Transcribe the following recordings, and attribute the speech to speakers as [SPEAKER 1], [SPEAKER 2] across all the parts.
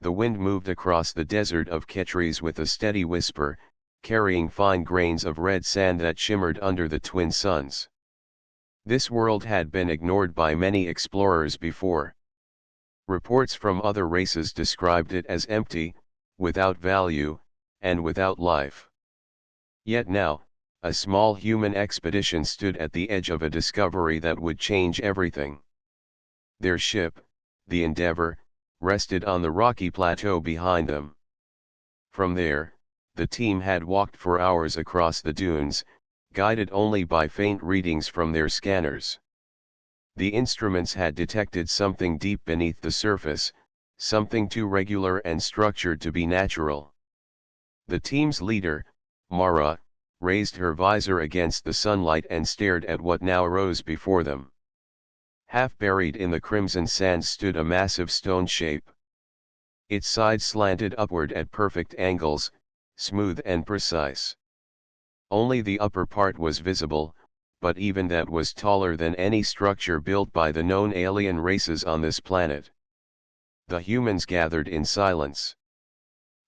[SPEAKER 1] The wind moved across the desert of Khetris with a steady whisper, carrying fine grains of red sand that shimmered under the twin suns. This world had been ignored by many explorers before. Reports from other races described it as empty, without value, and without life. Yet now, a small human expedition stood at the edge of a discovery that would change everything. Their ship, the Endeavour, rested on the rocky plateau behind them. From there, the team had walked for hours across the dunes, guided only by faint readings from their scanners. The instruments had detected something deep beneath the surface, something too regular and structured to be natural. The team's leader, Mara, raised her visor against the sunlight and stared at what now arose before them. Half buried in the crimson sand stood a massive stone shape. Its sides slanted upward at perfect angles, smooth and precise. Only the upper part was visible, but even that was taller than any structure built by the known alien races on this planet. The humans gathered in silence.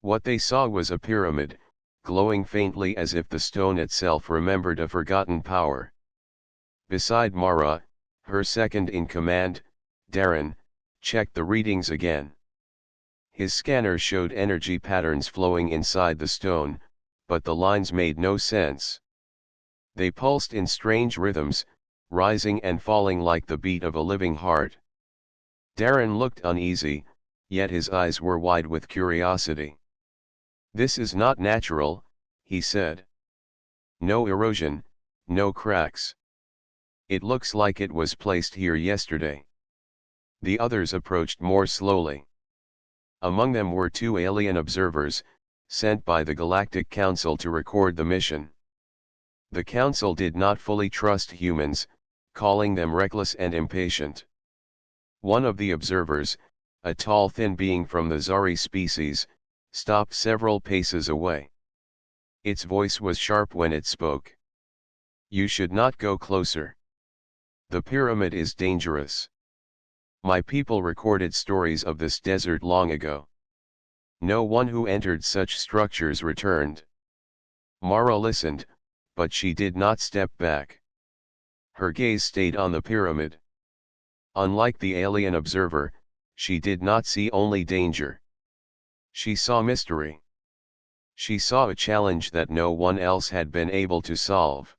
[SPEAKER 1] What they saw was a pyramid, glowing faintly as if the stone itself remembered a forgotten power. Beside Mara, her second in command, Darren, checked the readings again. His scanner showed energy patterns flowing inside the stone, but the lines made no sense. They pulsed in strange rhythms, rising and falling like the beat of a living heart. Darren looked uneasy, yet his eyes were wide with curiosity. "This is not natural," he said. "No erosion, no cracks. It looks like it was placed here yesterday." The others approached more slowly. Among them were two alien observers, sent by the Galactic Council to record the mission. The Council did not fully trust humans, calling them reckless and impatient. One of the observers, a tall thin being from the Zari species, stopped several paces away. Its voice was sharp when it spoke. "You should not go closer. The pyramid is dangerous. My people recorded stories of this desert long ago. No one who entered such structures returned." Mara listened, but she did not step back. Her gaze stayed on the pyramid. Unlike the alien observer, she did not see only danger. She saw mystery. She saw a challenge that no one else had been able to solve.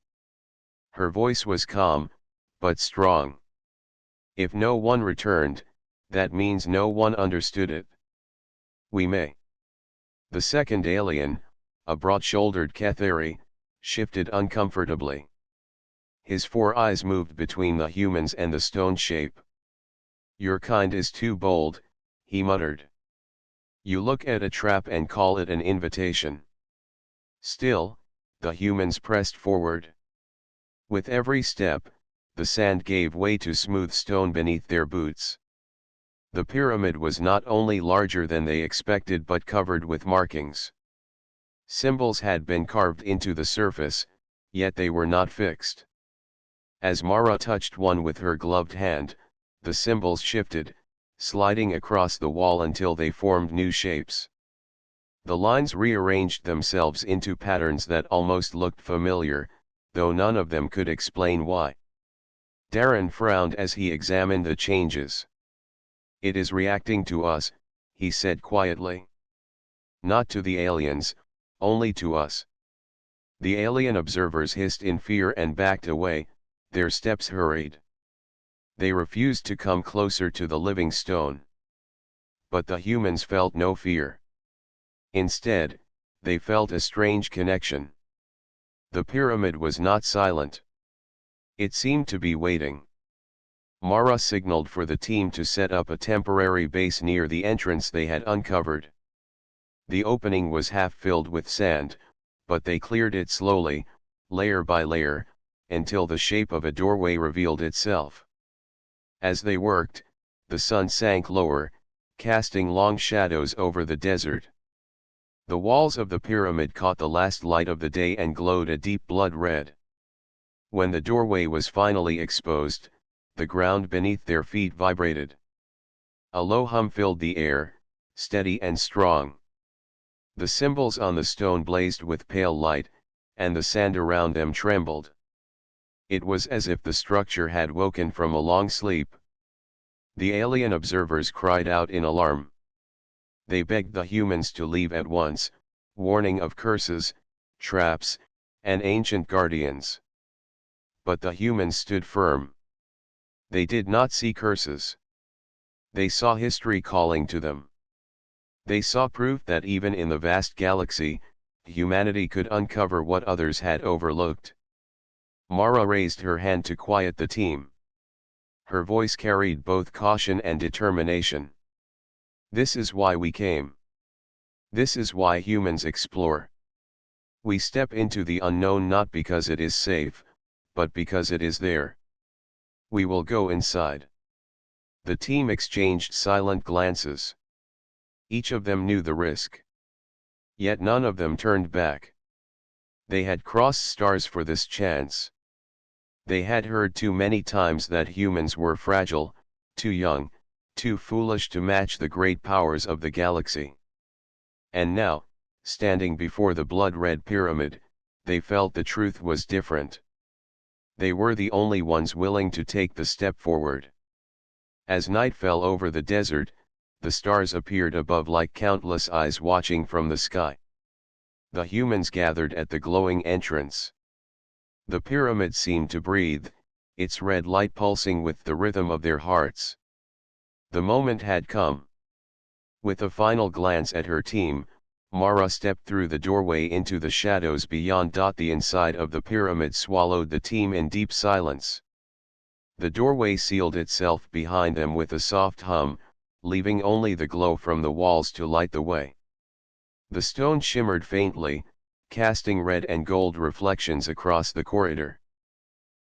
[SPEAKER 1] Her voice was calm, but strong. "If no one returned, that means no one understood it. We may." The second alien, a broad-shouldered Ketheri, shifted uncomfortably. His four eyes moved between the humans and the stone shape. "Your kind is too bold," he muttered. "You look at a trap and call it an invitation." Still, the humans pressed forward. With every step, the sand gave way to smooth stone beneath their boots. The pyramid was not only larger than they expected but covered with markings. Symbols had been carved into the surface, yet they were not fixed. As Mara touched one with her gloved hand, the symbols shifted, sliding across the wall until they formed new shapes. The lines rearranged themselves into patterns that almost looked familiar, though none of them could explain why. Darren frowned as he examined the changes. "It is reacting to us," he said quietly. "Not to the aliens, only to us." The alien observers hissed in fear and backed away, their steps hurried. They refused to come closer to the living stone. But the humans felt no fear. Instead, they felt a strange connection. The pyramid was not silent. It seemed to be waiting. Mara signaled for the team to set up a temporary base near the entrance they had uncovered. The opening was half filled with sand, but they cleared it slowly, layer by layer, until the shape of a doorway revealed itself. As they worked, the sun sank lower, casting long shadows over the desert. The walls of the pyramid caught the last light of the day and glowed a deep blood red. When the doorway was finally exposed, the ground beneath their feet vibrated. A low hum filled the air, steady and strong. The symbols on the stone blazed with pale light, and the sand around them trembled. It was as if the structure had woken from a long sleep. The alien observers cried out in alarm. They begged the humans to leave at once, warning of curses, traps, and ancient guardians. But the humans stood firm. They did not see curses. They saw history calling to them. They saw proof that even in the vast galaxy, humanity could uncover what others had overlooked. Mara raised her hand to quiet the team. Her voice carried both caution and determination. This is why we came. This is why humans explore. We step into the unknown not because it is safe, but because it is there. We will go inside. The team exchanged silent glances. Each of them knew the risk. Yet none of them turned back. They had crossed stars for this chance. They had heard too many times that humans were fragile, too young, too foolish to match the great powers of the galaxy. And now, standing before the blood-red pyramid, they felt the truth was different. They were the only ones willing to take the step forward. As night fell over the desert, the stars appeared above like countless eyes watching from the sky. The humans gathered at the glowing entrance. The pyramid seemed to breathe, its red light pulsing with the rhythm of their hearts. The moment had come. With a final glance at her team, Mara stepped through the doorway into the shadows beyond. The inside of the pyramid swallowed the team in deep silence. The doorway sealed itself behind them with a soft hum, leaving only the glow from the walls to light the way. The stone shimmered faintly, casting red and gold reflections across the corridor.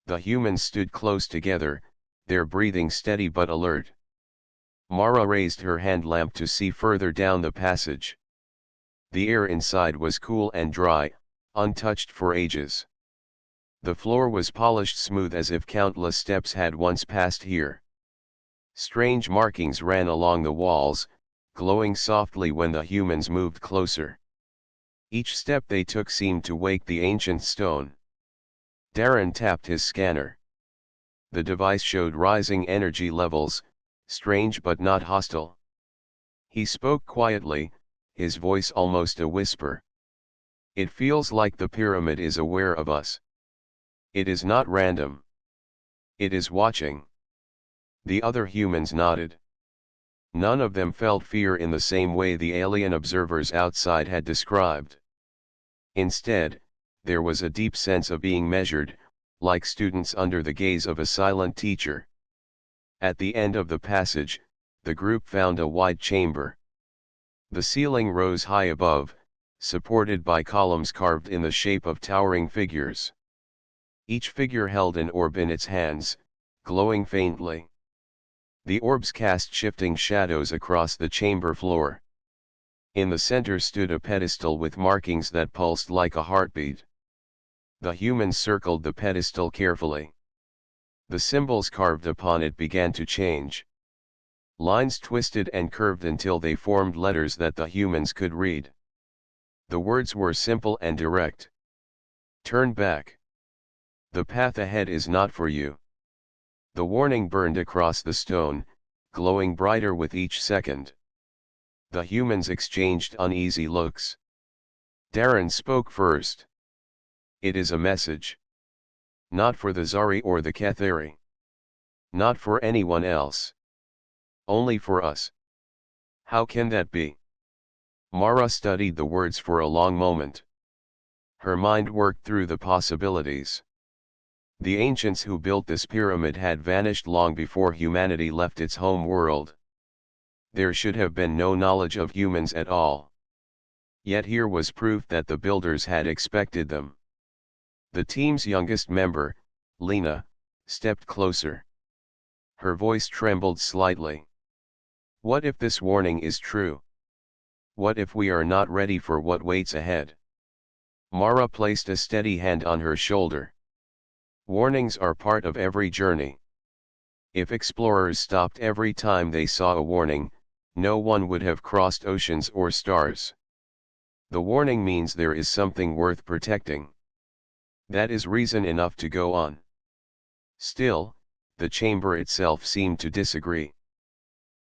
[SPEAKER 1] The humans stood close together, their breathing steady but alert. Mara raised her hand lamp to see further down the passage. The air inside was cool and dry, untouched for ages. The floor was polished smooth as if countless steps had once passed here. Strange markings ran along the walls, glowing softly when the humans moved closer. Each step they took seemed to wake the ancient stone. Darren tapped his scanner. The device showed rising energy levels, strange but not hostile. He spoke quietly, his voice almost a whisper. It feels like the pyramid is aware of us. It is not random. It is watching. The other humans nodded. None of them felt fear in the same way the alien observers outside had described. Instead, there was a deep sense of being measured, like students under the gaze of a silent teacher. At the end of the passage, the group found a wide chamber. The ceiling rose high above, supported by columns carved in the shape of towering figures. Each figure held an orb in its hands, glowing faintly. The orbs cast shifting shadows across the chamber floor. In the center stood a pedestal with markings that pulsed like a heartbeat. The humans circled the pedestal carefully. The symbols carved upon it began to change. Lines twisted and curved until they formed letters that the humans could read. The words were simple and direct. Turn back. The path ahead is not for you. The warning burned across the stone, glowing brighter with each second. The humans exchanged uneasy looks. Darren spoke first. It is a message. Not for the Zari or the Katheri. Not for anyone else. Only for us. How can that be? Mara studied the words for a long moment. Her mind worked through the possibilities. The ancients who built this pyramid had vanished long before humanity left its home world. There should have been no knowledge of humans at all. Yet here was proof that the builders had expected them. The team's youngest member, Lena, stepped closer. Her voice trembled slightly. What if this warning is true? What if we are not ready for what waits ahead? Mara placed a steady hand on her shoulder. Warnings are part of every journey. If explorers stopped every time they saw a warning, no one would have crossed oceans or stars. The warning means there is something worth protecting. That is reason enough to go on. Still, the chamber itself seemed to disagree.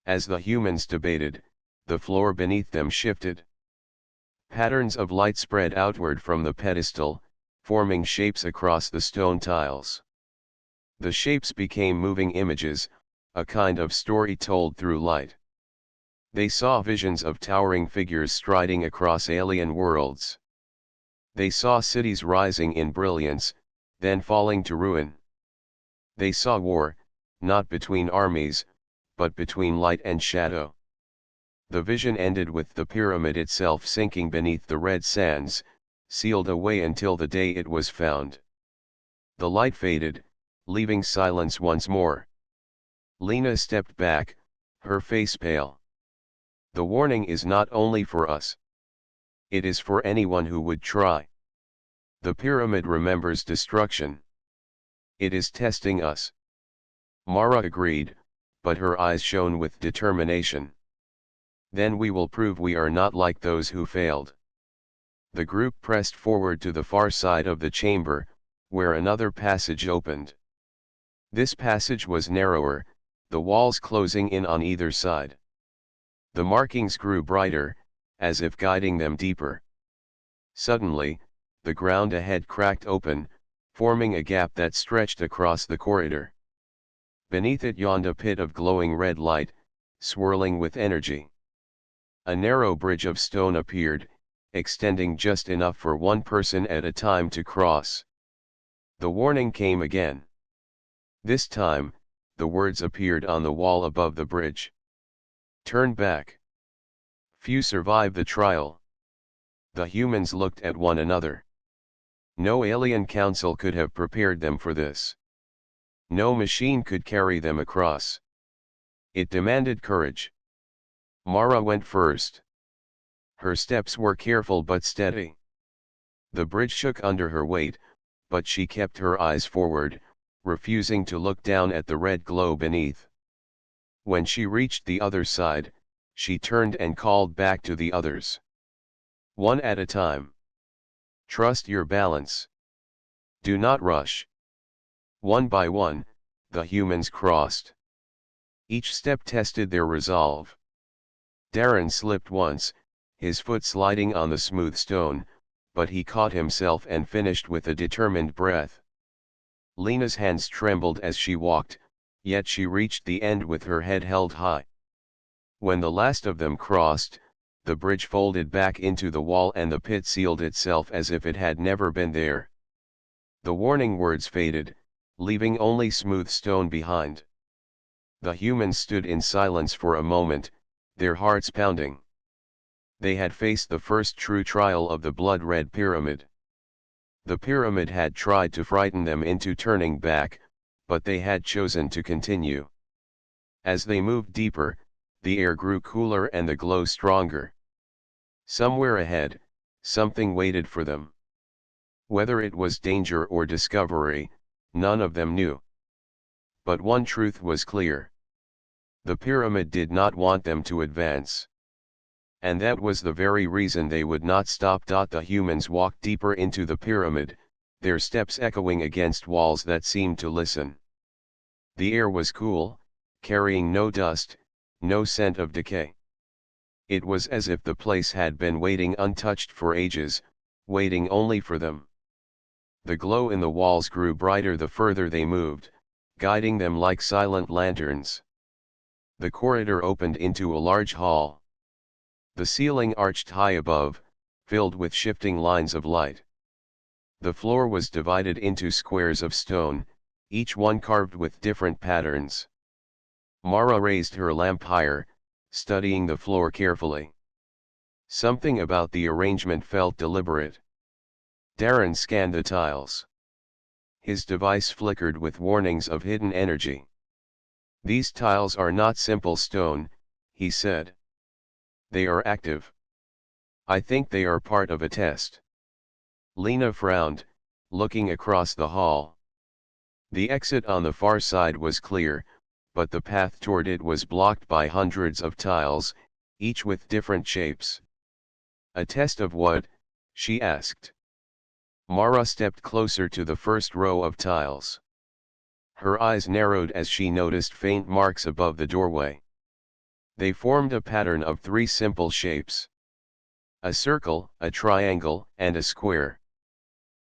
[SPEAKER 1] As the humans debated, the floor beneath them shifted. Patterns of light spread outward from the pedestal, forming shapes across the stone tiles. The shapes became moving images, a kind of story told through light. They saw visions of towering figures striding across alien worlds. They saw cities rising in brilliance, then falling to ruin. They saw war, not between armies, but between light and shadow. The vision ended with the pyramid itself sinking beneath the red sands, sealed away until the day it was found. The light faded, leaving silence once more. Lena stepped back, her face pale. The warning is not only for us. It is for anyone who would try. The pyramid remembers destruction. It is testing us. Mara agreed, but her eyes shone with determination. Then we will prove we are not like those who failed. The group pressed forward to the far side of the chamber, where another passage opened. This passage was narrower, the walls closing in on either side. The markings grew brighter, as if guiding them deeper. Suddenly, the ground ahead cracked open, forming a gap that stretched across the corridor. Beneath it yawned a pit of glowing red light, swirling with energy. A narrow bridge of stone appeared, extending just enough for one person at a time to cross. The warning came again. This time, the words appeared on the wall above the bridge. Turn back. Few survive the trial. The humans looked at one another. No alien council could have prepared them for this. No machine could carry them across. It demanded courage. Mara went first. Her steps were careful but steady. The bridge shook under her weight, but she kept her eyes forward, refusing to look down at the red glow beneath. When she reached the other side, she turned and called back to the others. One at a time. Trust your balance. Do not rush. One by one, the humans crossed. Each step tested their resolve. Darren slipped once, his foot sliding on the smooth stone, but he caught himself and finished with a determined breath. Lena's hands trembled as she walked, yet she reached the end with her head held high. When the last of them crossed, the bridge folded back into the wall and the pit sealed itself as if it had never been there. The warning words faded, leaving only smooth stone behind. The humans stood in silence for a moment, their hearts pounding. They had faced the first true trial of the blood-red pyramid. The pyramid had tried to frighten them into turning back, but they had chosen to continue. As they moved deeper, the air grew cooler and the glow stronger. Somewhere ahead, something waited for them. Whether it was danger or discovery, none of them knew. But one truth was clear. The pyramid did not want them to advance. And that was the very reason they would not stop. The humans walked deeper into the pyramid, their steps echoing against walls that seemed to listen. The air was cool, carrying no dust, no scent of decay. It was as if the place had been waiting untouched for ages, waiting only for them. The glow in the walls grew brighter the further they moved, guiding them like silent lanterns. The corridor opened into a large hall. The ceiling arched high above, filled with shifting lines of light. The floor was divided into squares of stone, each one carved with different patterns. Mara raised her lamp higher, studying the floor carefully. Something about the arrangement felt deliberate. Darren scanned the tiles. His device flickered with warnings of hidden energy. These tiles are not simple stone, he said. They are active. I think they are part of a test. Lena frowned, looking across the hall. The exit on the far side was clear, but the path toward it was blocked by hundreds of tiles, each with different shapes. "A test of what?" she asked. Mara stepped closer to the first row of tiles. Her eyes narrowed as she noticed faint marks above the doorway. They formed a pattern of three simple shapes: a circle, a triangle, and a square.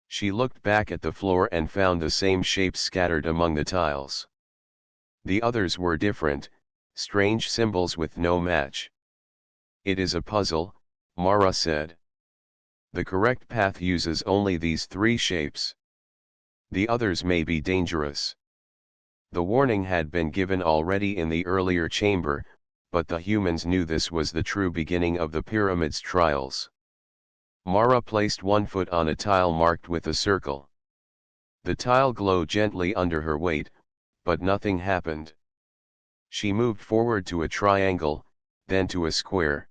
[SPEAKER 1] She looked back at the floor and found the same shapes scattered among the tiles. The others were different, strange symbols with no match. "It is a puzzle," Mara said. "The correct path uses only these three shapes. The others may be dangerous." The warning had been given already in the earlier chamber, but the humans knew this was the true beginning of the pyramid's trials. Mara placed one foot on a tile marked with a circle. The tile glowed gently under her weight, but nothing happened. She moved forward to a triangle, then to a square.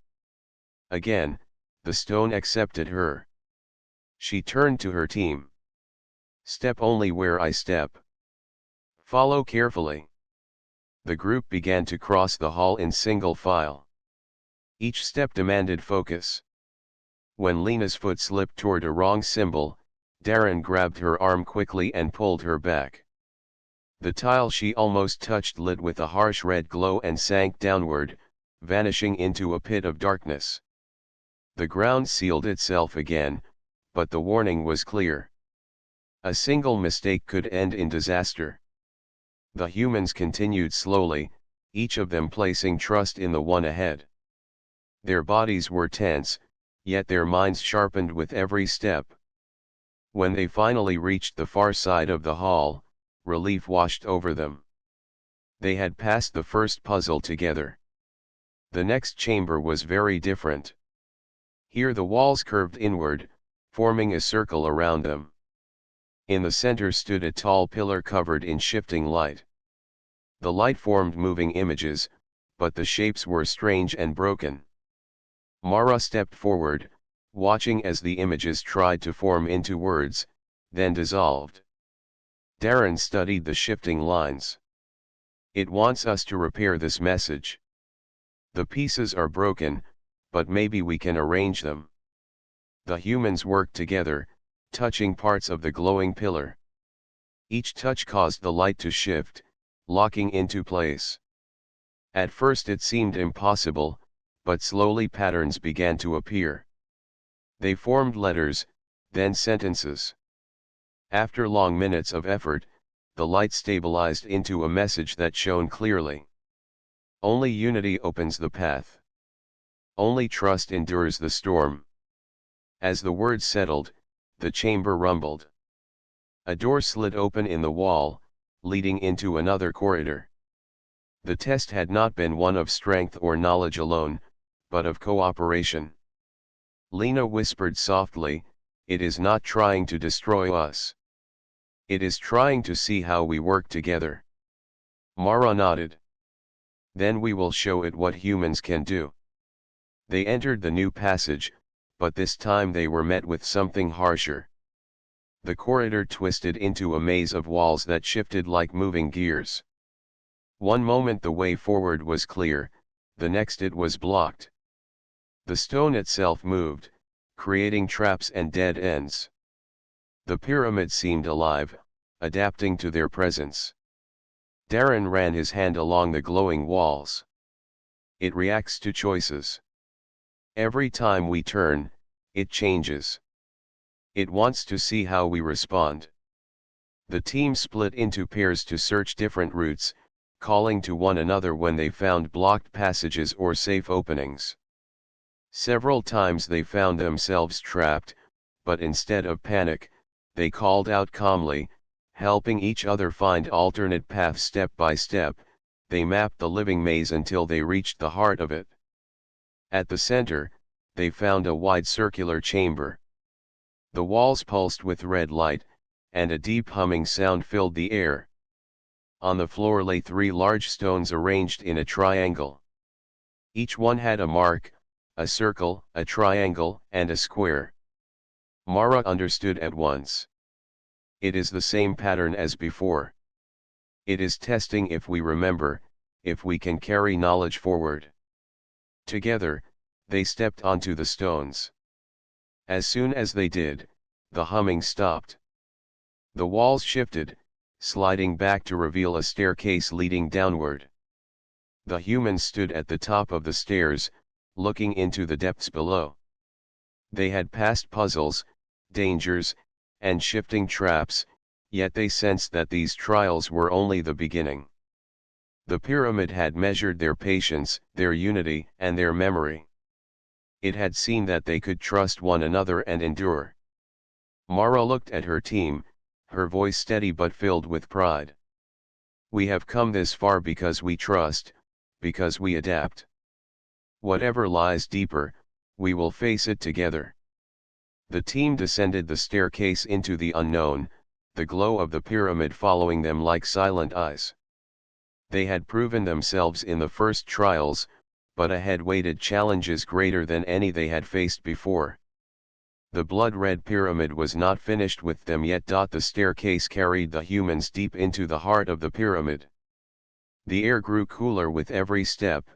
[SPEAKER 1] Again, the stone accepted her. She turned to her team. "Step only where I step. Follow carefully." The group began to cross the hall in single file. Each step demanded focus. When Lena's foot slipped toward a wrong symbol, Darren grabbed her arm quickly and pulled her back. The tile she almost touched lit with a harsh red glow and sank downward, vanishing into a pit of darkness. The ground sealed itself again, but the warning was clear. A single mistake could end in disaster. The humans continued slowly, each of them placing trust in the one ahead. Their bodies were tense, yet their minds sharpened with every step. When they finally reached the far side of the hall, relief washed over them. They had passed the first puzzle together. The next chamber was very different. Here the walls curved inward, forming a circle around them. In the center stood a tall pillar covered in shifting light. The light formed moving images, but the shapes were strange and broken. Mara stepped forward, watching as the images tried to form into words, then dissolved. Darren studied the shifting lines. "It wants us to repair this message. The pieces are broken, but maybe we can arrange them." The humans worked together, touching parts of the glowing pillar. Each touch caused the light to shift, locking into place. At first it seemed impossible, but slowly patterns began to appear. They formed letters, then sentences. After long minutes of effort, the light stabilized into a message that shone clearly. "Only unity opens the path. Only trust endures the storm." As the words settled, the chamber rumbled. A door slid open in the wall, leading into another corridor. The test had not been one of strength or knowledge alone, but of cooperation. Lena whispered softly, "It is not trying to destroy us. It is trying to see how we work together." Mara nodded. "Then we will show it what humans can do." They entered the new passage, but this time they were met with something harsher. The corridor twisted into a maze of walls that shifted like moving gears. One moment the way forward was clear, the next it was blocked. The stone itself moved, creating traps and dead ends. The pyramid seemed alive, adapting to their presence. Darren ran his hand along the glowing walls. "It reacts to choices. Every time we turn, it changes. It wants to see how we respond." The team split into pairs to search different routes, calling to one another when they found blocked passages or safe openings. Several times they found themselves trapped, but instead of panic, they called out calmly, helping each other find alternate paths step by step. They mapped the living maze until they reached the heart of it. At the center, they found a wide circular chamber. The walls pulsed with red light, and a deep humming sound filled the air. On the floor lay three large stones arranged in a triangle. Each one had a mark, a circle, a triangle, and a square. Mara understood at once. "It is the same pattern as before. It is testing if we remember," if we can carry knowledge forward. Together, they stepped onto the stones. As soon as they did, the humming stopped. The walls shifted, sliding back to reveal a staircase leading downward. The humans stood at the top of the stairs, looking into the depths below. They had passed puzzles, dangers, and shifting traps, yet they sensed that these trials were only the beginning. The pyramid had measured their patience, their unity, and their memory. It had seen that they could trust one another and endure. Mara looked at her team, her voice steady but filled with pride. We have come this far because we trust, because we adapt. Whatever lies deeper, we will face it together. The team descended the staircase into the unknown, the glow of the pyramid following them like silent eyes. They had proven themselves in the first trials, but ahead waited challenges greater than any they had faced before. The blood-red pyramid was not finished with them yet. The staircase carried the humans deep into the heart of the pyramid. The air grew cooler with every step,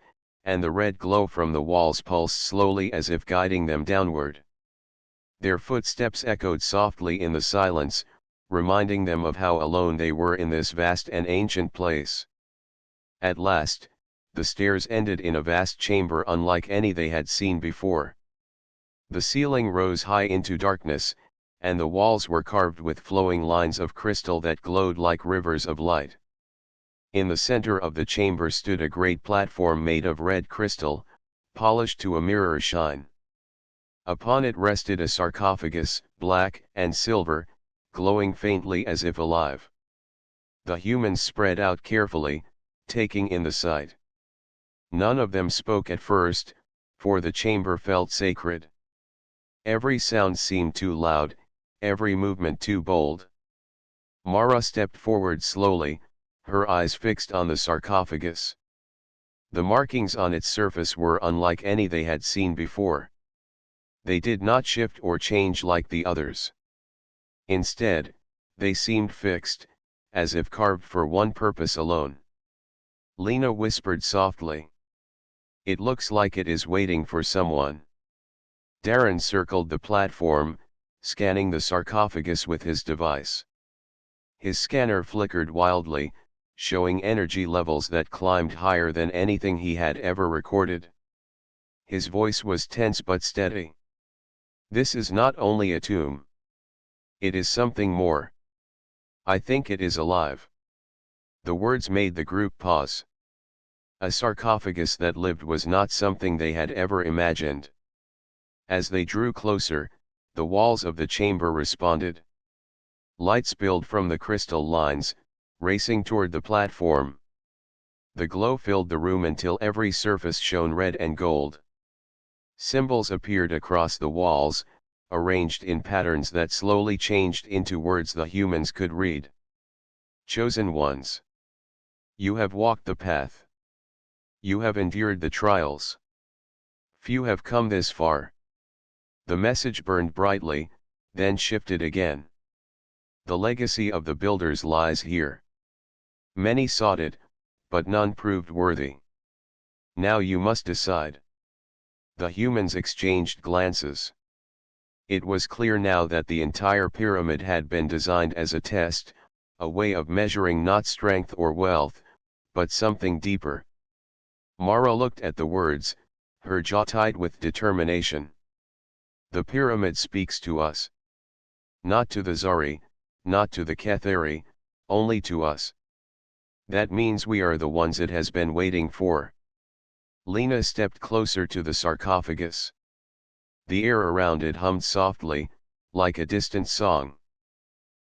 [SPEAKER 1] and the red glow from the walls pulsed slowly as if guiding them downward. Their footsteps echoed softly in the silence, reminding them of how alone they were in this vast and ancient place. At last, the stairs ended in a vast chamber unlike any they had seen before. The ceiling rose high into darkness, and the walls were carved with flowing lines of crystal that glowed like rivers of light. In the center of the chamber stood a great platform made of red crystal, polished to a mirror shine. Upon it rested a sarcophagus, black and silver, glowing faintly as if alive. The humans spread out carefully, taking in the sight. None of them spoke at first, for the chamber felt sacred. Every sound seemed too loud, every movement too bold. Mara stepped forward slowly, her eyes fixed on the sarcophagus. The markings on its surface were unlike any they had seen before. They did not shift or change like the others. Instead, they seemed fixed, as if carved for one purpose alone. Lena whispered softly. It looks like it is waiting for someone. Darren circled the platform, scanning the sarcophagus with his device. His scanner flickered wildly, showing energy levels that climbed higher than anything he had ever recorded. His voice was tense but steady. This is not only a tomb. It is something more. I think it is alive. The words made the group pause. A sarcophagus that lived was not something they had ever imagined. As they drew closer, the walls of the chamber responded. Light spilled from the crystal lines, racing toward the platform. The glow filled the room until every surface shone red and gold. Symbols appeared across the walls, arranged in patterns that slowly changed into words the humans could read. Chosen ones. You have walked the path. You have endured the trials. Few have come this far. The message burned brightly, then shifted again. The legacy of the builders lies here. Many sought it, but none proved worthy. Now you must decide. The humans exchanged glances. It was clear now that the entire pyramid had been designed as a test, a way of measuring not strength or wealth, but something deeper. Mara looked at the words, her jaw tight with determination. The pyramid speaks to us. Not to the Zari, not to the Ketheri, only to us. That means we are the ones it has been waiting for. Lena stepped closer to the sarcophagus. The air around it hummed softly, like a distant song.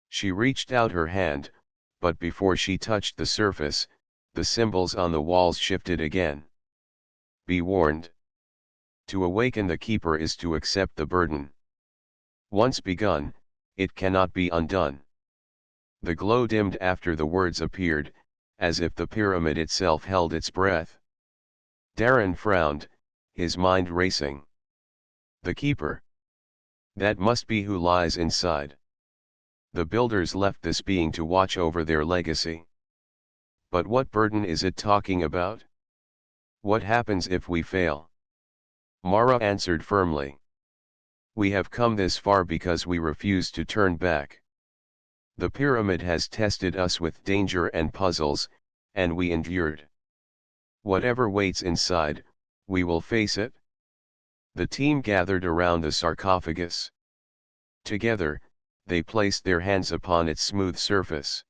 [SPEAKER 1] She reached out her hand, but before she touched the surface, the symbols on the walls shifted again. Be warned. To awaken the keeper is to accept the burden. Once begun, it cannot be undone. The glow dimmed after the words appeared, as if the pyramid itself held its breath. Darren frowned, his mind racing. The keeper. That must be who lies inside. The builders left this being to watch over their legacy. But what burden is it talking about? What happens if we fail? Mara answered firmly. We have come this far because we refuse to turn back. The pyramid has tested us with danger and puzzles, and we endured. Whatever waits inside, we will face it. The team gathered around the sarcophagus. Together, they placed their hands upon its smooth surface.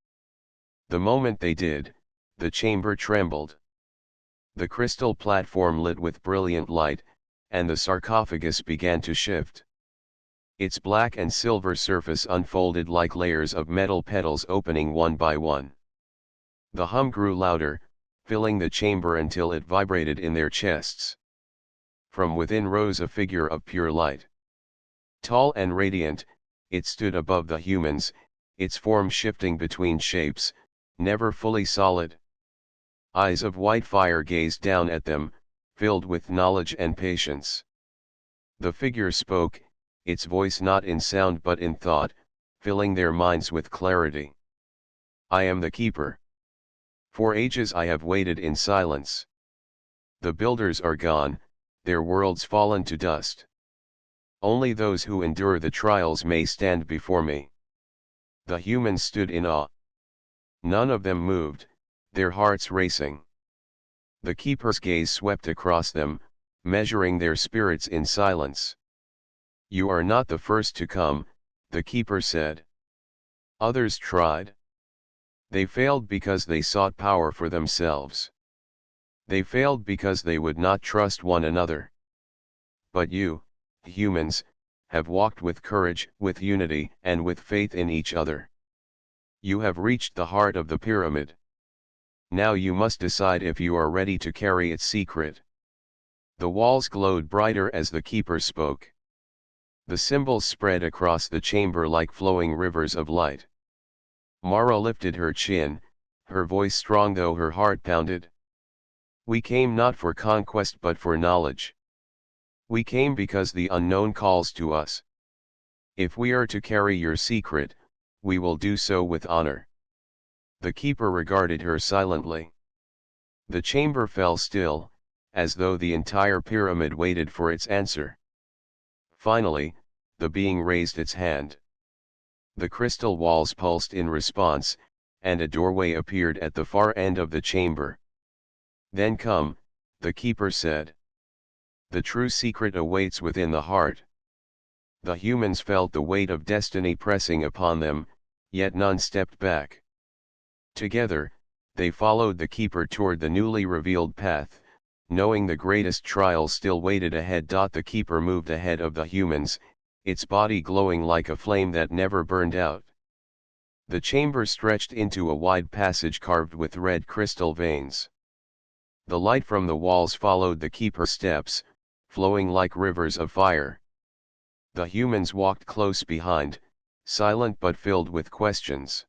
[SPEAKER 1] The moment they did, the chamber trembled. The crystal platform lit with brilliant light, and the sarcophagus began to shift. Its black and silver surface unfolded like layers of metal petals opening one by one. The hum grew louder, filling the chamber until it vibrated in their chests. From within rose a figure of pure light. Tall and radiant, it stood above the humans, its form shifting between shapes, never fully solid. Eyes of white fire gazed down at them, filled with knowledge and patience. The figure spoke, its voice not in sound but in thought, filling their minds with clarity. I am the keeper. For ages I have waited in silence. The builders are gone, their worlds fallen to dust. Only those who endure the trials may stand before me. The humans stood in awe. None of them moved, their hearts racing. The keeper's gaze swept across them, measuring their spirits in silence. You are not the first to come, the keeper said. Others tried. They failed because they sought power for themselves. They failed because they would not trust one another. But you, humans, have walked with courage, with unity, and with faith in each other. You have reached the heart of the pyramid. Now you must decide if you are ready to carry its secret. The walls glowed brighter as the keeper spoke. The symbols spread across the chamber like flowing rivers of light. Mara lifted her chin, her voice strong though her heart pounded. We came not for conquest but for knowledge. We came because the unknown calls to us. If we are to carry your secret, we will do so with honor. The keeper regarded her silently. The chamber fell still, as though the entire pyramid waited for its answer. Finally, the being raised its hand. The crystal walls pulsed in response, and a doorway appeared at the far end of the chamber. Then come, the keeper said. The true secret awaits within the heart. The humans felt the weight of destiny pressing upon them, yet none stepped back. Together, they followed the keeper toward the newly revealed path, knowing the greatest trial still waited ahead. The keeper moved ahead of the humans, its body glowing like a flame that never burned out. The chamber stretched into a wide passage carved with red crystal veins. The light from the walls followed the keeper's steps, flowing like rivers of fire. The humans walked close behind, silent but filled with questions.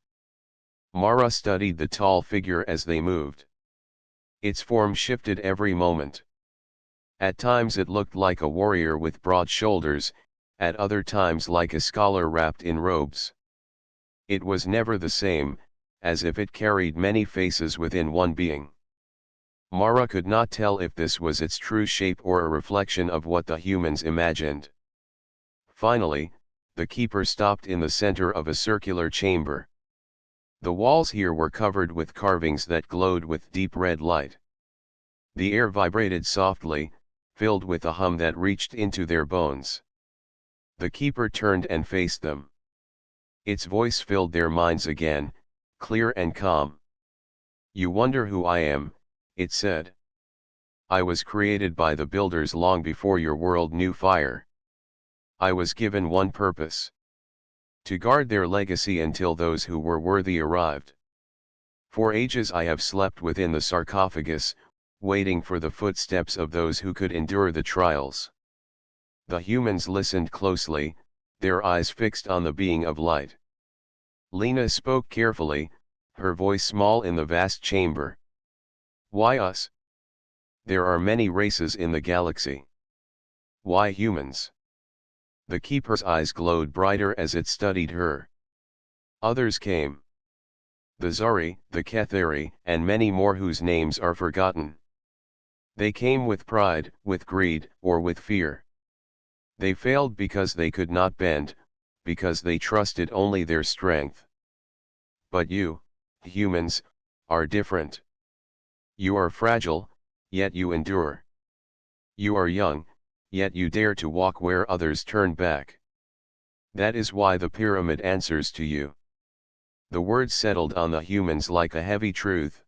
[SPEAKER 1] Mara studied the tall figure as they moved. Its form shifted every moment. At times it looked like a warrior with broad shoulders, at other times like a scholar wrapped in robes. It was never the same, as if it carried many faces within one being. Mara could not tell if this was its true shape or a reflection of what the humans imagined. Finally, the keeper stopped in the center of a circular chamber. The walls here were covered with carvings that glowed with deep red light. The air vibrated softly, filled with a hum that reached into their bones. The keeper turned and faced them. Its voice filled their minds again, clear and calm. You wonder who I am, it said. I was created by the builders long before your world knew fire. I was given one purpose: to guard their legacy until those who were worthy arrived. For ages I have slept within the sarcophagus, waiting for the footsteps of those who could endure the trials. The humans listened closely, their eyes fixed on the being of light. Lena spoke carefully, her voice small in the vast chamber. Why us? There are many races in the galaxy. Why humans? The keeper's eyes glowed brighter as it studied her. Others came. the Zari, the Ketheri, and many more whose names are forgotten. They came with pride, with greed, or with fear. They failed because they could not bend, because they trusted only their strength. But you, humans, are different. You are fragile, yet you endure. You are young, yet you dare to walk where others turn back. That is why the pyramid answers to you. The words settled on the humans like a heavy truth.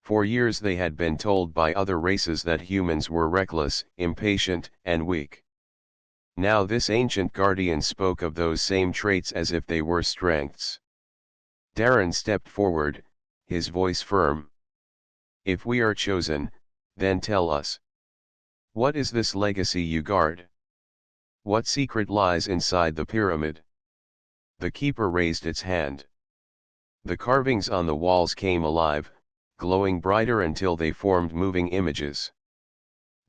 [SPEAKER 1] For years they had been told by other races that humans were reckless, impatient, and weak. Now this ancient guardian spoke of those same traits as if they were strengths. Darren stepped forward, his voice firm. If we are chosen, then tell us. What is this legacy you guard? What secret lies inside the pyramid? The keeper raised its hand. The carvings on the walls came alive, glowing brighter until they formed moving images.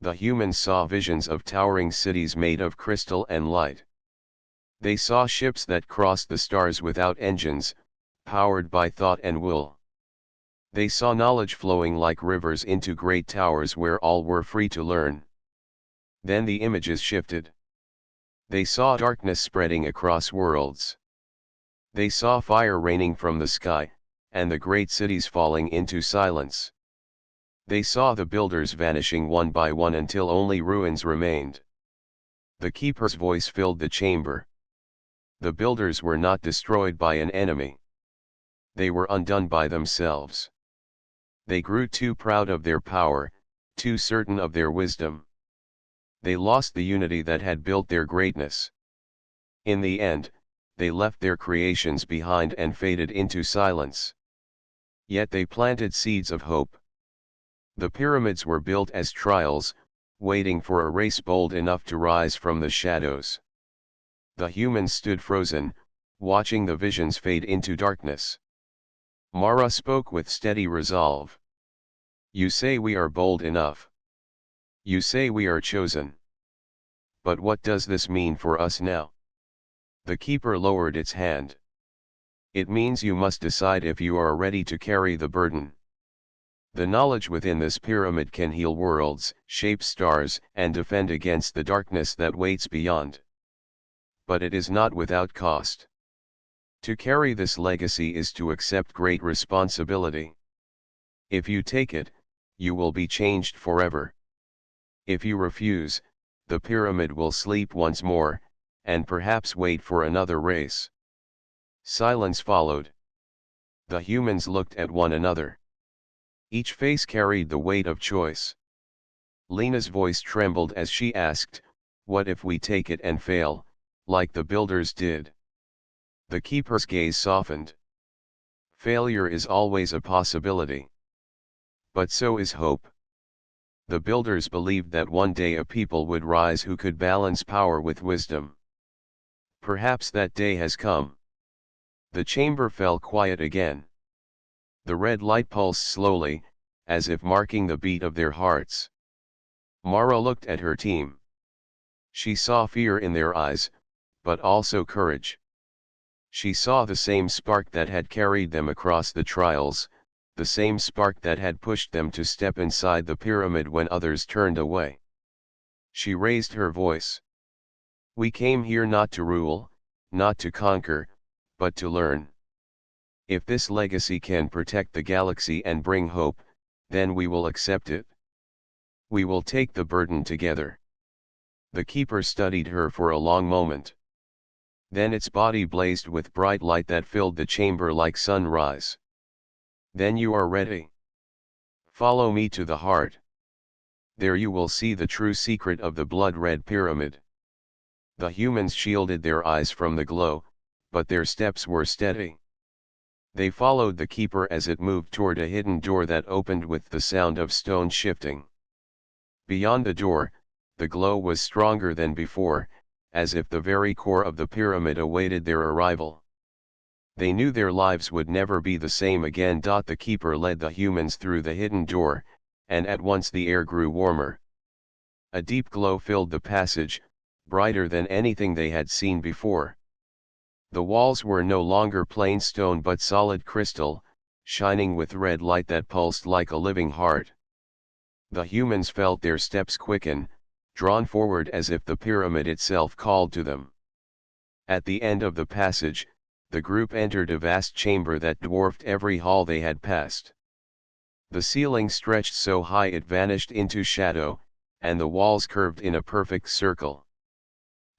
[SPEAKER 1] The humans saw visions of towering cities made of crystal and light. They saw ships that crossed the stars without engines, powered by thought and will. They saw knowledge flowing like rivers into great towers where all were free to learn. Then the images shifted. They saw darkness spreading across worlds. They saw fire raining from the sky, and the great cities falling into silence. They saw the builders vanishing one by one until only ruins remained. The keeper's voice filled the chamber. The builders were not destroyed by an enemy. They were undone by themselves. They grew too proud of their power, too certain of their wisdom. They lost the unity that had built their greatness. In the end, they left their creations behind and faded into silence. Yet they planted seeds of hope. The pyramids were built as trials, waiting for a race bold enough to rise from the shadows. The humans stood frozen, watching the visions fade into darkness. Mara spoke with steady resolve. You say we are bold enough. You say we are chosen. But what does this mean for us now? The keeper lowered its hand. It means you must decide if you are ready to carry the burden. The knowledge within this pyramid can heal worlds, shape stars, and defend against the darkness that waits beyond. But it is not without cost. To carry this legacy is to accept great responsibility. If you take it, you will be changed forever. If you refuse, the pyramid will sleep once more, and perhaps wait for another race. Silence followed. The humans looked at one another. Each face carried the weight of choice. Lena's voice trembled as she asked, "What if we take it and fail, like the builders did?" The keeper's gaze softened. Failure is always a possibility. But so is hope. The builders believed that one day a people would rise who could balance power with wisdom. Perhaps that day has come. The chamber fell quiet again. The red light pulsed slowly, as if marking the beat of their hearts. Mara looked at her team. She saw fear in their eyes, but also courage. She saw the same spark that had carried them across the trials, the same spark that had pushed them to step inside the pyramid when others turned away. She raised her voice. We came here not to rule, not to conquer, but to learn. If this legacy can protect the galaxy and bring hope, then we will accept it. We will take the burden together. The keeper studied her for a long moment. Then its body blazed with bright light that filled the chamber like sunrise. Then you are ready. Follow me to the heart. There you will see the true secret of the blood-red pyramid. The humans shielded their eyes from the glow, but their steps were steady. They followed the keeper as it moved toward a hidden door that opened with the sound of stone shifting. Beyond the door, the glow was stronger than before, as if the very core of the pyramid awaited their arrival. They knew their lives would never be the same again. The keeper led the humans through the hidden door, and at once the air grew warmer. A deep glow filled the passage, brighter than anything they had seen before. The walls were no longer plain stone but solid crystal, shining with red light that pulsed like a living heart. The humans felt their steps quicken, drawn forward as if the pyramid itself called to them. At the end of the passage, the group entered a vast chamber that dwarfed every hall they had passed. The ceiling stretched so high it vanished into shadow, and the walls curved in a perfect circle.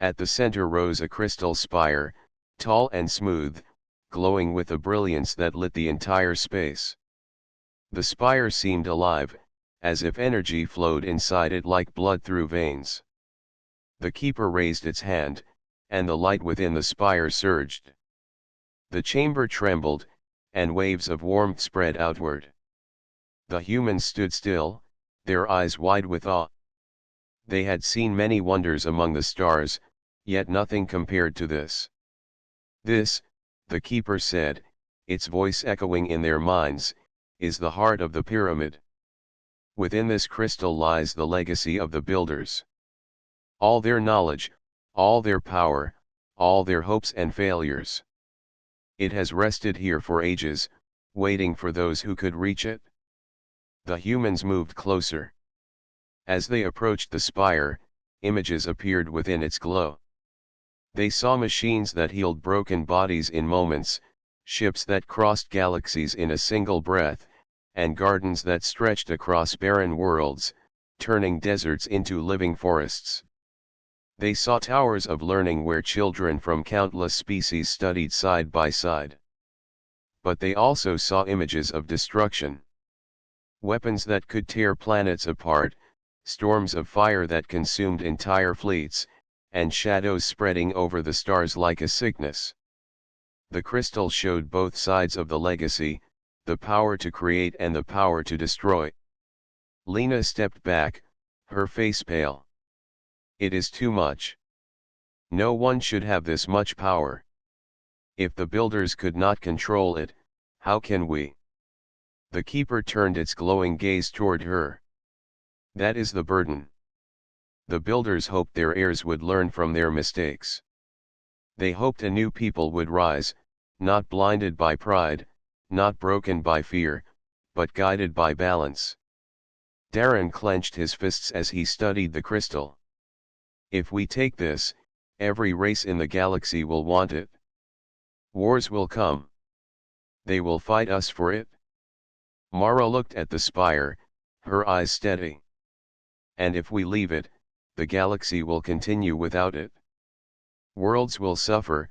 [SPEAKER 1] At the center rose a crystal spire, tall and smooth, glowing with a brilliance that lit the entire space. The spire seemed alive, as if energy flowed inside it like blood through veins. The keeper raised its hand, and the light within the spire surged. The chamber trembled, and waves of warmth spread outward. The humans stood still, their eyes wide with awe. They had seen many wonders among the stars, yet nothing compared to this. This, the keeper said, its voice echoing in their minds, is the heart of the pyramid. Within this crystal lies the legacy of the builders. All their knowledge, all their power, all their hopes and failures. It has rested here for ages, waiting for those who could reach it. The humans moved closer. As they approached the spire, images appeared within its glow. They saw machines that healed broken bodies in moments, ships that crossed galaxies in a single breath, and gardens that stretched across barren worlds, turning deserts into living forests. They saw towers of learning where children from countless species studied side by side. But they also saw images of destruction. Weapons that could tear planets apart, storms of fire that consumed entire fleets, and shadows spreading over the stars like a sickness. The crystal showed both sides of the legacy, the power to create and the power to destroy. Lena stepped back, her face pale. It is too much. No one should have this much power. If the builders could not control it, how can we? The keeper turned its glowing gaze toward her. That is the burden. The builders hoped their heirs would learn from their mistakes. They hoped a new people would rise, not blinded by pride, not broken by fear, but guided by balance. Darren clenched his fists as he studied the crystal. If we take this, every race in the galaxy will want it. Wars will come. They will fight us for it. Mara looked at the spire, her eyes steady. And if we leave it, the galaxy will continue without it. Worlds will suffer,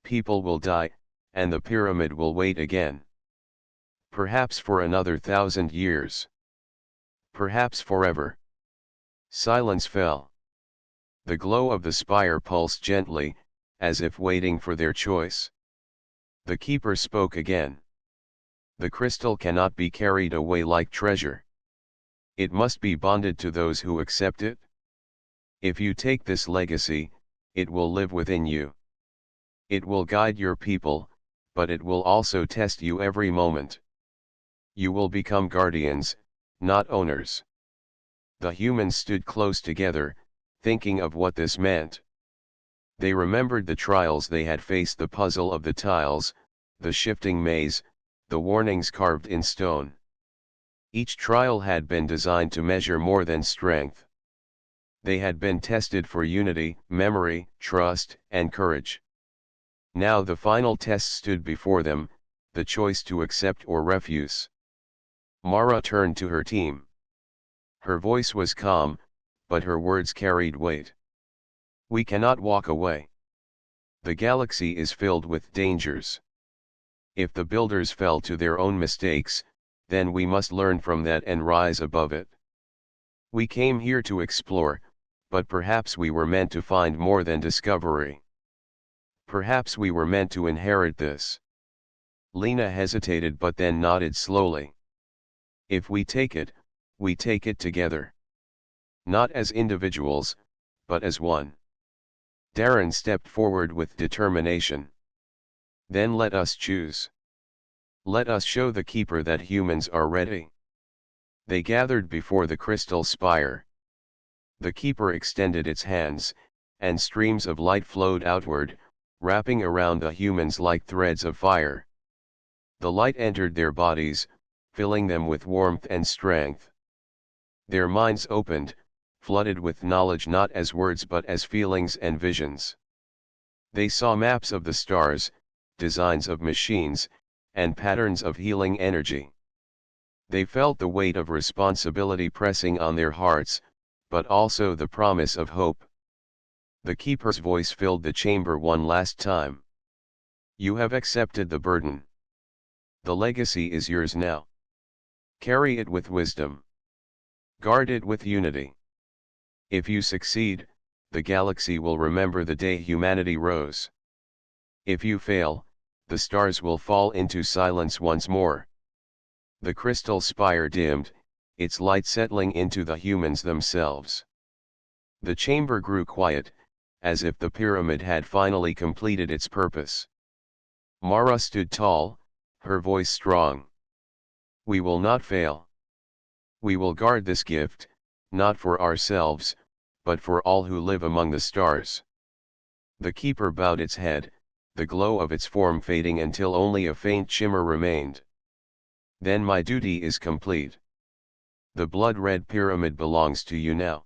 [SPEAKER 1] people will die, and the pyramid will wait again. Perhaps for another 1,000 years. Perhaps forever. Silence fell. The glow of the spire pulsed gently, as if waiting for their choice. The keeper spoke again. The crystal cannot be carried away like treasure. It must be bonded to those who accept it. If you take this legacy, it will live within you. It will guide your people, but it will also test you every moment. You will become guardians, not owners. The humans stood close together, thinking of what this meant. They remembered the trials they had faced, the puzzle of the tiles, the shifting maze, the warnings carved in stone. Each trial had been designed to measure more than strength. They had been tested for unity, memory, trust, and courage. Now the final test stood before them, the choice to accept or refuse. Mara turned to her team. Her voice was calm, but her words carried weight. We cannot walk away. The galaxy is filled with dangers. If the builders fell to their own mistakes, then we must learn from that and rise above it. We came here to explore, but perhaps we were meant to find more than discovery. Perhaps we were meant to inherit this. Lena hesitated but then nodded slowly. If we take it, we take it together. Not as individuals, but as one. Darren stepped forward with determination. Then let us choose. Let us show the keeper that humans are ready. They gathered before the crystal spire. The keeper extended its hands, and streams of light flowed outward, wrapping around the humans like threads of fire. The light entered their bodies, filling them with warmth and strength. Their minds opened, flooded with knowledge not as words but as feelings and visions. They saw maps of the stars, designs of machines, and patterns of healing energy. They felt the weight of responsibility pressing on their hearts, but also the promise of hope. The keeper's voice filled the chamber one last time. You have accepted the burden. The legacy is yours now. Carry it with wisdom. Guard it with unity. If you succeed, the galaxy will remember the day humanity rose. If you fail, the stars will fall into silence once more. The crystal spire dimmed, its light settling into the humans themselves. The chamber grew quiet, as if the pyramid had finally completed its purpose. Mara stood tall, her voice strong. We will not fail. We will guard this gift, not for ourselves, but for all who live among the stars. The keeper bowed its head, the glow of its form fading until only a faint shimmer remained. Then my duty is complete. The blood-red pyramid belongs to you now.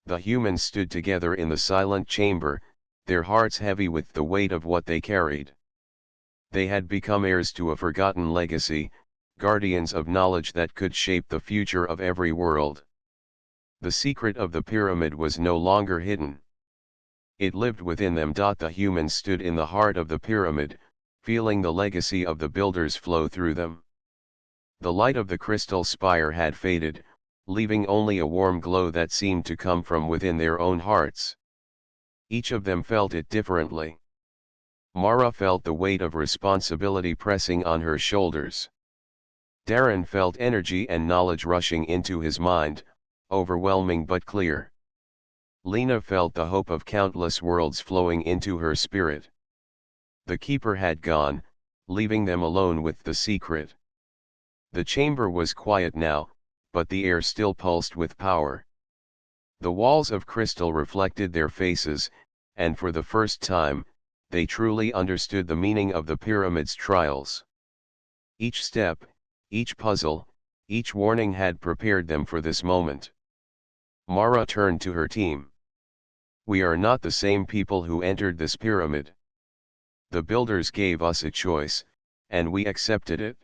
[SPEAKER 1] The humans stood together in the silent chamber, their hearts heavy with the weight of what they carried. They had become heirs to a forgotten legacy, guardians of knowledge that could shape the future of every world. The secret of the pyramid was no longer hidden. It lived within them. The humans stood in the heart of the pyramid, feeling the legacy of the builders flow through them. The light of the crystal spire had faded, leaving only a warm glow that seemed to come from within their own hearts. Each of them felt it differently. Mara felt the weight of responsibility pressing on her shoulders. Darren felt energy and knowledge rushing into his mind, overwhelming but clear. Lena felt the hope of countless worlds flowing into her spirit. The keeper had gone, leaving them alone with the secret. The chamber was quiet now, but the air still pulsed with power. The walls of crystal reflected their faces, and for the first time, they truly understood the meaning of the pyramid's trials. Each step, each puzzle, each warning had prepared them for this moment. Mara turned to her team. We are not the same people who entered this pyramid. The builders gave us a choice, and we accepted it.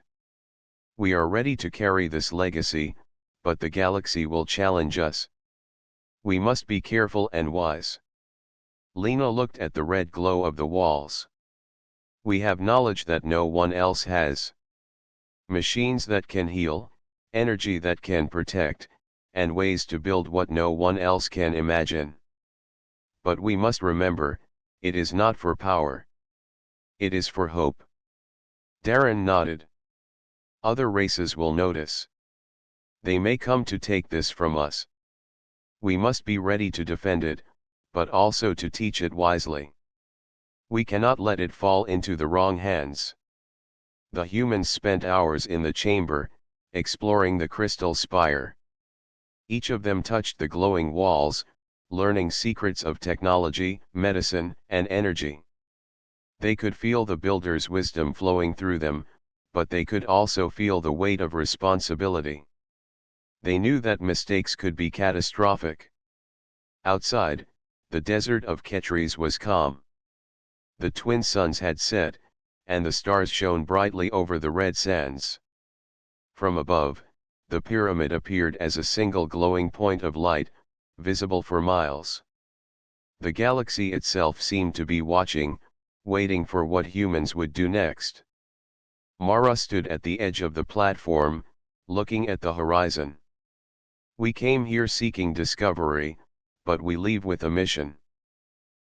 [SPEAKER 1] We are ready to carry this legacy, but the galaxy will challenge us. We must be careful and wise. Lena looked at the red glow of the walls. We have knowledge that no one else has. Machines that can heal, energy that can protect, and ways to build what no one else can imagine. But we must remember, it is not for power. It is for hope. Darren nodded. Other races will notice. They may come to take this from us. We must be ready to defend it, but also to teach it wisely. We cannot let it fall into the wrong hands. The humans spent hours in the chamber, exploring the crystal spire. Each of them touched the glowing walls, learning secrets of technology, medicine, and energy. They could feel the builder's wisdom flowing through them, but they could also feel the weight of responsibility. They knew that mistakes could be catastrophic. Outside, the desert of Ketries was calm. The twin suns had set, and the stars shone brightly over the red sands. From above, the pyramid appeared as a single glowing point of light, visible for miles. The galaxy itself seemed to be watching, waiting for what humans would do next. Mara stood at the edge of the platform, looking at the horizon. We came here seeking discovery, but we leave with a mission.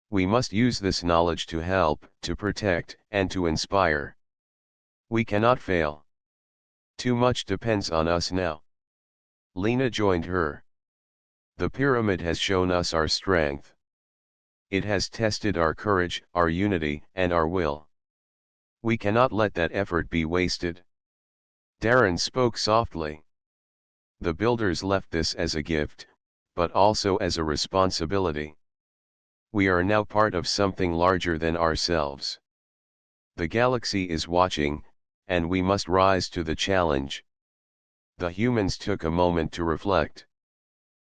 [SPEAKER 1] We must use this knowledge to help, to protect, and to inspire. We cannot fail. Too much depends on us now. Lena joined her. The pyramid has shown us our strength. It has tested our courage, our unity, and our will. We cannot let that effort be wasted. Darren spoke softly. The builders left this as a gift, but also as a responsibility. We are now part of something larger than ourselves. The galaxy is watching, and we must rise to the challenge. The humans took a moment to reflect.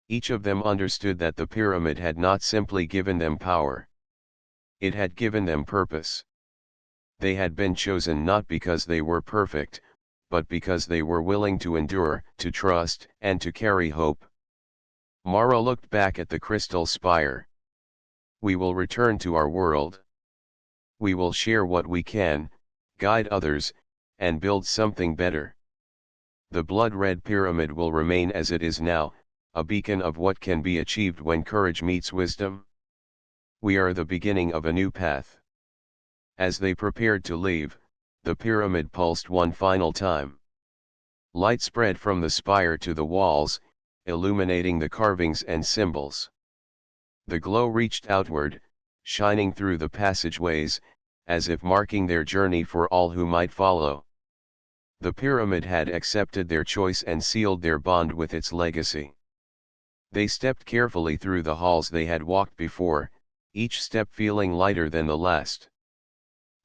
[SPEAKER 1] Each of them understood that the pyramid had not simply given them power. It had given them purpose. They had been chosen not because they were perfect, but because they were willing to endure, to trust, and to carry hope. Mara looked back at the crystal spire. We will return to our world. We will share what we can, guide others, and build something better. The blood-red pyramid will remain as it is now, a beacon of what can be achieved when courage meets wisdom. We are the beginning of a new path. As they prepared to leave, the pyramid pulsed one final time. Light spread from the spire to the walls, illuminating the carvings and symbols. The glow reached outward, shining through the passageways, as if marking their journey for all who might follow. The pyramid had accepted their choice and sealed their bond with its legacy. They stepped carefully through the halls they had walked before, each step feeling lighter than the last.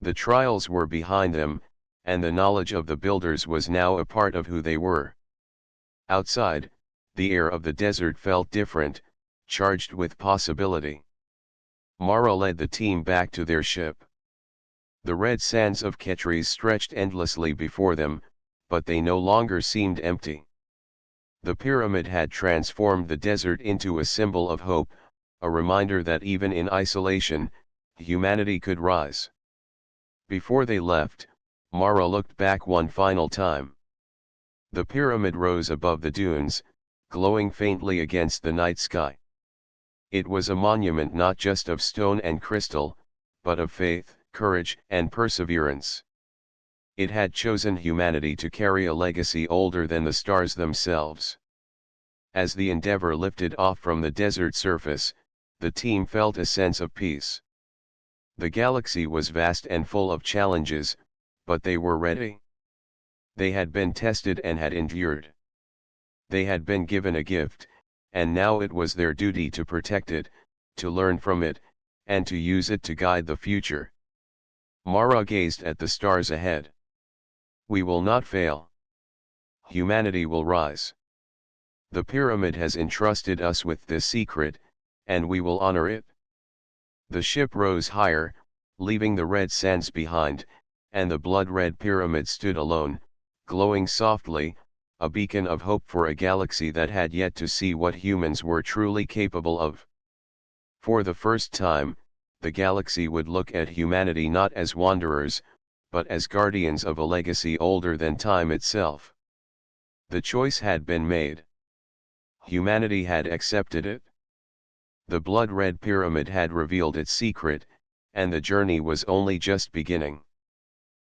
[SPEAKER 1] The trials were behind them, and the knowledge of the builders was now a part of who they were. Outside, the air of the desert felt different, charged with possibility. Mara led the team back to their ship. The red sands of Ketries stretched endlessly before them, but they no longer seemed empty. The pyramid had transformed the desert into a symbol of hope, a reminder that even in isolation, humanity could rise. Before they left, Mara looked back one final time. The pyramid rose above the dunes, glowing faintly against the night sky. It was a monument not just of stone and crystal, but of faith, courage, and perseverance. It had chosen humanity to carry a legacy older than the stars themselves. As the Endeavour lifted off from the desert surface, the team felt a sense of peace. The galaxy was vast and full of challenges, but they were ready. They had been tested and had endured. They had been given a gift, and now it was their duty to protect it, to learn from it, and to use it to guide the future. Mara gazed at the stars ahead. We will not fail. Humanity will rise. The pyramid has entrusted us with this secret, and we will honor it. The ship rose higher, leaving the red sands behind, and the blood-red pyramid stood alone, glowing softly, a beacon of hope for a galaxy that had yet to see what humans were truly capable of. For the first time, the galaxy would look at humanity not as wanderers, but as guardians of a legacy older than time itself. The choice had been made. Humanity had accepted it. The blood-red pyramid had revealed its secret, and the journey was only just beginning.